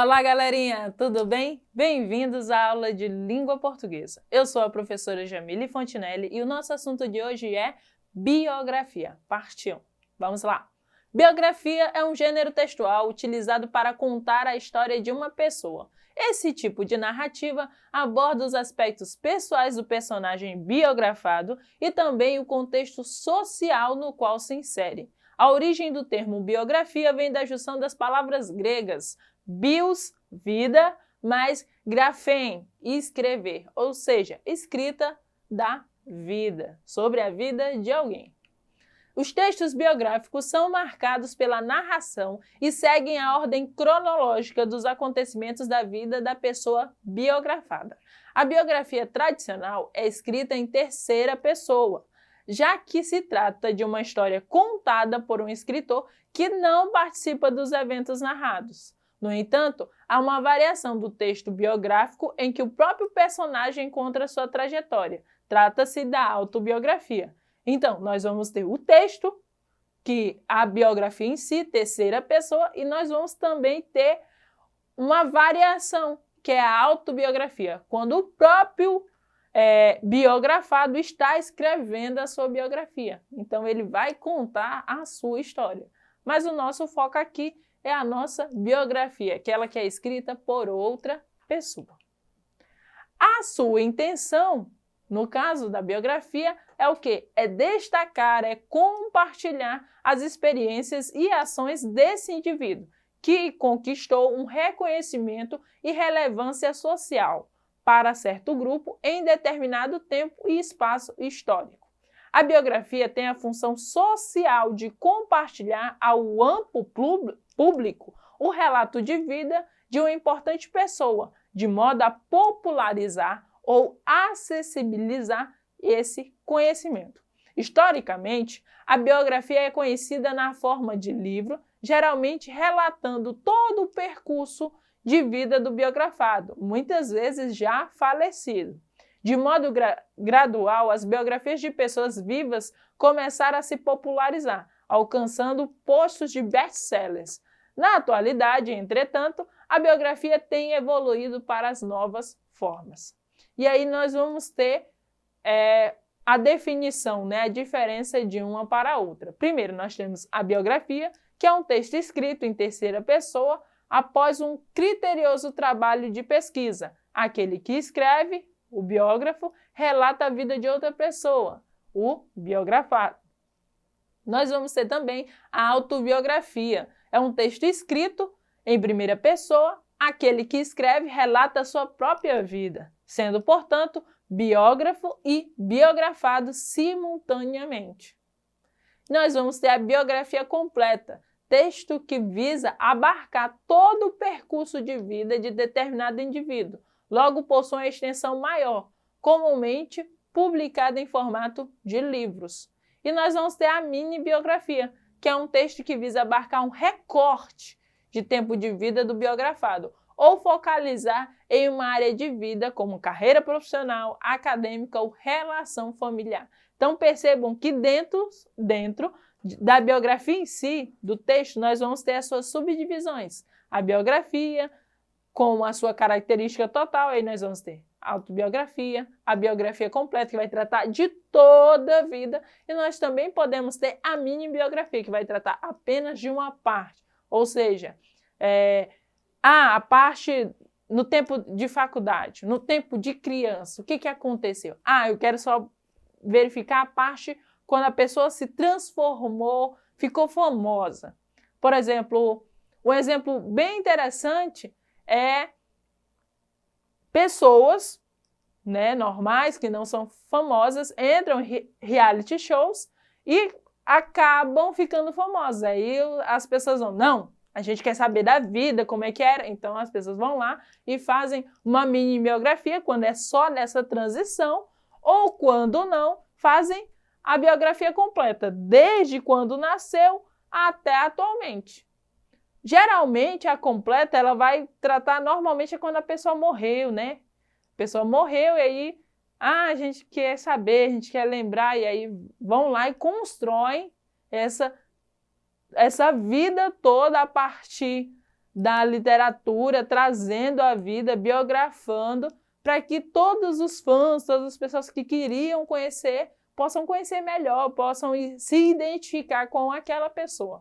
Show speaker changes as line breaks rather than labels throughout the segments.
Olá, galerinha, tudo bem? Bem-vindos à aula de Língua Portuguesa. Eu sou a professora Jamile Fontinelli e o nosso assunto de hoje é biografia, parte 1. Vamos lá! Biografia é um gênero textual utilizado para contar a história de uma pessoa. Esse tipo de narrativa aborda os aspectos pessoais do personagem biografado e também o contexto social no qual se insere. A origem do termo biografia vem da junção das palavras gregas bios, vida, mais grafém, escrever, ou seja, escrita da vida, sobre a vida de alguém. Os textos biográficos são marcados pela narração e seguem a ordem cronológica dos acontecimentos da vida da pessoa biografada. A biografia tradicional é escrita em terceira pessoa, já que se trata de uma história contada por um escritor que não participa dos eventos narrados. No entanto, há uma variação do texto biográfico em que o próprio personagem conta sua trajetória. Trata-se da autobiografia. Então, nós vamos ter o texto, que a biografia em si, terceira pessoa, e nós vamos também ter uma variação, que é a autobiografia, quando o próprio biografado está escrevendo a sua biografia. Então, ele vai contar a sua história. Mas o nosso foco aqui é a nossa biografia, aquela que é escrita por outra pessoa. A sua intenção, no caso da biografia, é o quê? É destacar, é compartilhar as experiências e ações desse indivíduo, que conquistou um reconhecimento e relevância social para certo grupo em determinado tempo e espaço histórico. A biografia tem a função social de compartilhar ao amplo público o relato de vida de uma importante pessoa, de modo a popularizar ou acessibilizar esse conhecimento. Historicamente, a biografia é conhecida na forma de livro, geralmente relatando todo o percurso de vida do biografado, muitas vezes já falecido. De modo gradual, as biografias de pessoas vivas começaram a se popularizar, alcançando postos de best-sellers. Na atualidade, entretanto, a biografia tem evoluído para as novas formas. E aí nós vamos ter a definição, a diferença de uma para a outra. Primeiro, nós temos a biografia, que é um texto escrito em terceira pessoa após um criterioso trabalho de pesquisa. Aquele que escreve, o biógrafo, relata a vida de outra pessoa, o biografado. Nós vamos ter também a autobiografia. É um texto escrito em primeira pessoa, aquele que escreve relata a sua própria vida, sendo, portanto, biógrafo e biografado simultaneamente. Nós vamos ter a biografia completa, texto que visa abarcar todo o percurso de vida de determinado indivíduo, logo possui uma extensão maior, comumente publicada em formato de livros. E nós vamos ter a mini-biografia, que é um texto que visa abarcar um recorte de tempo de vida do biografado, ou focalizar em uma área de vida como carreira profissional, acadêmica ou relação familiar. Então percebam que dentro da biografia em si, do texto, nós vamos ter as suas subdivisões. A biografia, com a sua característica total, aí nós vamos ter a autobiografia, a biografia completa, que vai tratar de toda a vida, e nós também podemos ter a mini-biografia, que vai tratar apenas de uma parte, ou seja, a parte no tempo de faculdade, no tempo de criança, o que aconteceu? Eu quero só verificar a parte quando a pessoa se transformou, ficou famosa. Por exemplo, um exemplo bem interessante é pessoas normais, que não são famosas, entram em reality shows e acabam ficando famosas. Aí as pessoas vão, não, a gente quer saber da vida, como é que era. Então as pessoas vão lá e fazem uma mini biografia, quando é só nessa transição, ou quando não, fazem a biografia completa, desde quando nasceu até atualmente. Geralmente, a completa, ela vai tratar normalmente quando a pessoa morreu, A pessoa morreu e aí, a gente quer saber, a gente quer lembrar, e aí vão lá e constroem essa vida toda a partir da literatura, trazendo a vida, biografando, para que todos os fãs, todas as pessoas que queriam conhecer, possam conhecer melhor, possam se identificar com aquela pessoa.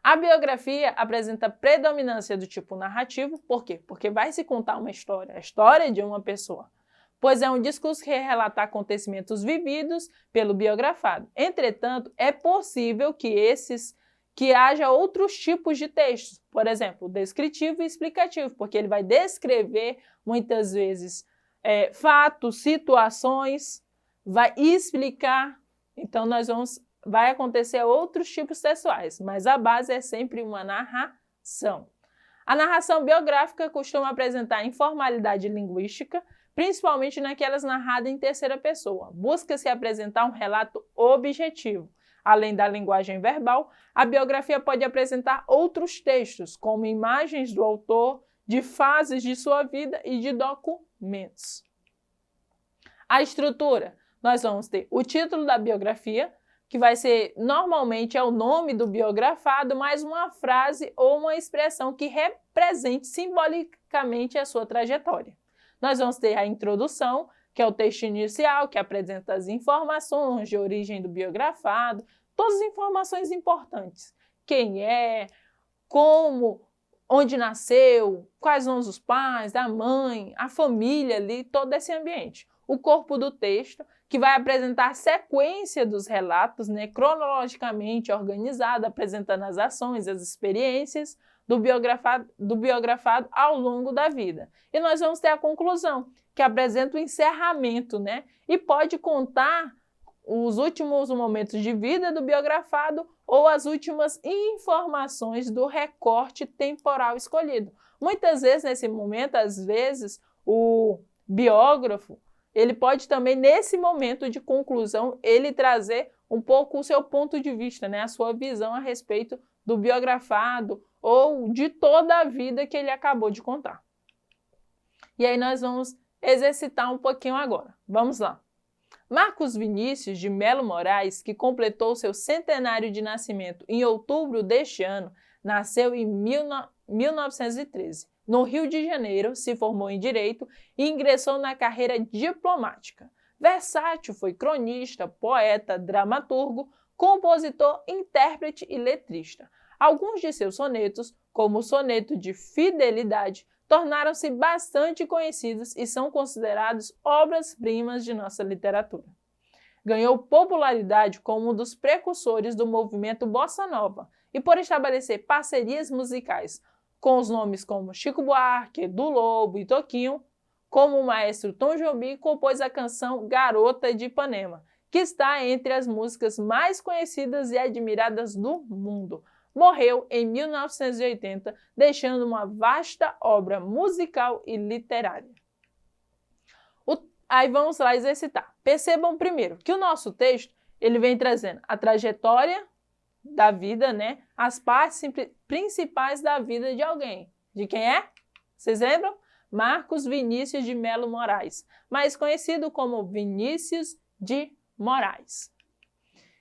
A biografia apresenta predominância do tipo narrativo, por quê? Porque vai se contar uma história, a história de uma pessoa, pois é um discurso que relata acontecimentos vividos pelo biografado. Entretanto, é possível que haja outros tipos de textos, por exemplo, descritivo e explicativo, porque ele vai descrever muitas vezes fatos, situações, vai explicar. Então vai acontecer outros tipos textuais, mas a base é sempre uma narração. A narração biográfica costuma apresentar informalidade linguística, principalmente naquelas narradas em terceira pessoa. Busca-se apresentar um relato objetivo. Além da linguagem verbal, a biografia pode apresentar outros textos, como imagens do autor, de fases de sua vida e de documentos. A estrutura. Nós vamos ter o título da biografia, que vai ser, normalmente, o nome do biografado, mais uma frase ou uma expressão que represente simbolicamente a sua trajetória. Nós vamos ter a introdução, que é o texto inicial, que apresenta as informações de origem do biografado, todas as informações importantes. Quem é, como, onde nasceu, quais são os pais, a mãe, a família ali, todo esse ambiente. O corpo do texto, que vai apresentar a sequência dos relatos, cronologicamente organizada, apresentando as ações, as experiências do biografado ao longo da vida. E nós vamos ter a conclusão, que apresenta o encerramento, e pode contar os últimos momentos de vida do biografado ou as últimas informações do recorte temporal escolhido. Muitas vezes, nesse momento, o biógrafo, ele pode também, nesse momento de conclusão, ele trazer um pouco o seu ponto de vista, a sua visão a respeito do biografado ou de toda a vida que ele acabou de contar. E aí nós vamos exercitar um pouquinho agora. Vamos lá. Marcos Vinícius de Melo Moraes, que completou seu centenário de nascimento em outubro deste ano, nasceu em 1913. No Rio de Janeiro, se formou em Direito e ingressou na carreira diplomática. Versátil, foi cronista, poeta, dramaturgo, compositor, intérprete e letrista. Alguns de seus sonetos, como o soneto de Fidelidade, tornaram-se bastante conhecidos e são considerados obras-primas de nossa literatura. Ganhou popularidade como um dos precursores do movimento Bossa Nova e por estabelecer parcerias musicais com os nomes como Chico Buarque, Edu Lobo e Toquinho, como o maestro Tom Jobim compôs a canção Garota de Ipanema, que está entre as músicas mais conhecidas e admiradas do mundo. Morreu em 1980, deixando uma vasta obra musical e literária. Aí vamos lá exercitar. Percebam primeiro que o nosso texto ele vem trazendo a trajetória da vida, as partes principais da vida de alguém. De quem é? Vocês lembram? Marcos Vinícius de Melo Moraes, mais conhecido como Vinícius de Moraes.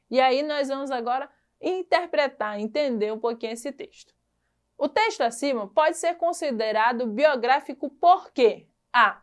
E aí nós vamos agora interpretar, entender um pouquinho esse texto. O texto acima pode ser considerado biográfico porque a.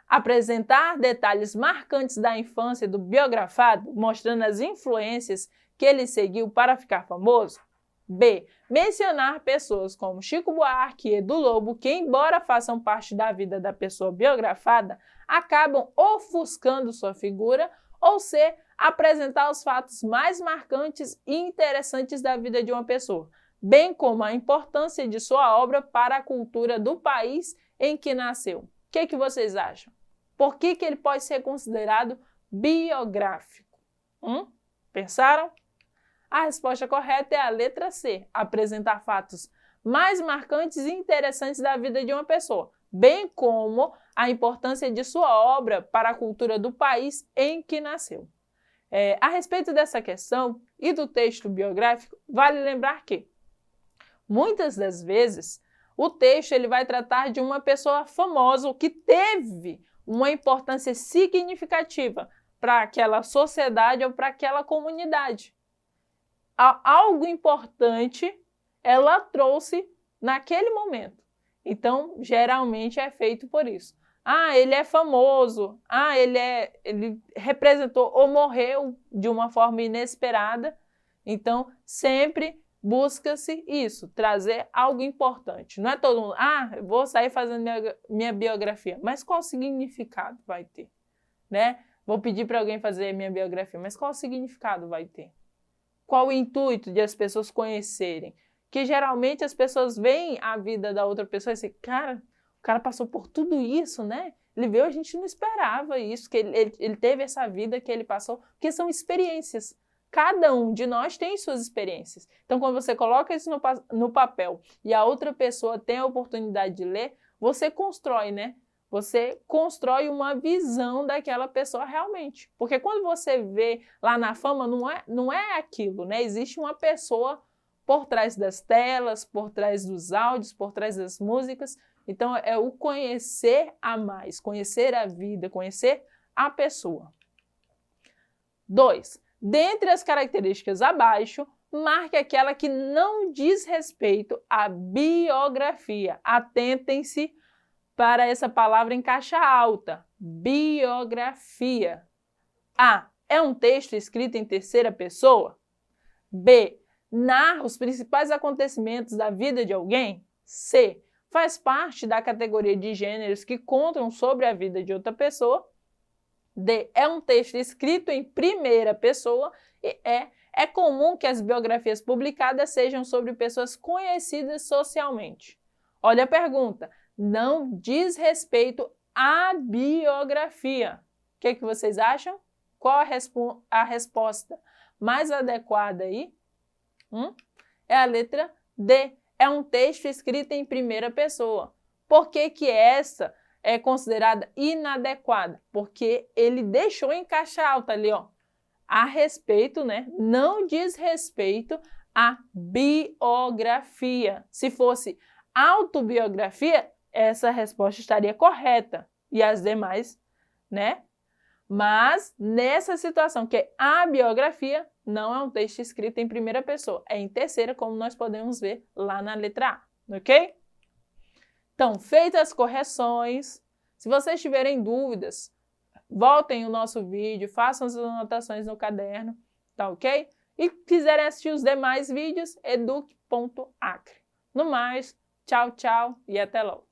Apresentar detalhes marcantes da infância do biografado, mostrando as influências que ele seguiu para ficar famoso. B. Mencionar pessoas como Chico Buarque e Edu Lobo, que, embora façam parte da vida da pessoa biografada, acabam ofuscando sua figura. Ou C. Apresentar os fatos mais marcantes e interessantes da vida de uma pessoa, bem como a importância de sua obra para a cultura do país em que nasceu. O que vocês acham? Por que ele pode ser considerado biográfico? Pensaram? A resposta correta é a letra C, apresentar fatos mais marcantes e interessantes da vida de uma pessoa, bem como a importância de sua obra para a cultura do país em que nasceu. A respeito dessa questão e do texto biográfico, vale lembrar que, muitas das vezes, o texto ele vai tratar de uma pessoa famosa que teve uma importância significativa para aquela sociedade ou para aquela comunidade. Algo importante ela trouxe naquele momento. Então, geralmente é feito por isso. Ah, ele é famoso. Ah, ele representou ou morreu de uma forma inesperada. Então, sempre busca-se isso, trazer algo importante. Não é todo mundo, eu vou sair fazendo minha biografia. Mas qual significado vai ter? Né? Vou pedir para alguém fazer minha biografia, mas qual significado vai ter? Qual o intuito de as pessoas conhecerem? Que geralmente as pessoas veem a vida da outra pessoa e dizem, cara, o cara passou por tudo isso, né? Ele veio, a gente não esperava isso, que ele teve essa vida que ele passou, porque são experiências. Cada um de nós tem suas experiências. Então, quando você coloca isso no papel e a outra pessoa tem a oportunidade de ler, você constrói, né? Você constrói uma visão daquela pessoa realmente. Porque quando você vê lá na fama, não é aquilo, né? Existe uma pessoa por trás das telas, por trás dos áudios, por trás das músicas. Então, é o conhecer a mais, conhecer a vida, conhecer a pessoa. 2. Dentre as características abaixo, marque aquela que não diz respeito à biografia. Atentem-se para essa palavra em caixa alta, biografia. A. É um texto escrito em terceira pessoa? B. Narra os principais acontecimentos da vida de alguém? C. Faz parte da categoria de gêneros que contam sobre a vida de outra pessoa? D. É um texto escrito em primeira pessoa? E é comum que as biografias publicadas sejam sobre pessoas conhecidas socialmente. Olha a pergunta. Não diz respeito à biografia. O que vocês acham? Qual a resposta mais adequada aí? É a letra D. É um texto escrito em primeira pessoa. Por que essa é considerada inadequada? Porque ele deixou em caixa alta ali, ó, a respeito, né? Não diz respeito à biografia. Se fosse autobiografia, essa resposta estaria correta e as demais, né? Mas nessa situação que é a biografia, não é um texto escrito em primeira pessoa, é em terceira, como nós podemos ver lá na letra A, ok? Então, feitas as correções, se vocês tiverem dúvidas, voltem o nosso vídeo, façam as anotações no caderno, tá ok? E quiserem assistir os demais vídeos, eduque.acre. No mais, tchau, tchau e até logo!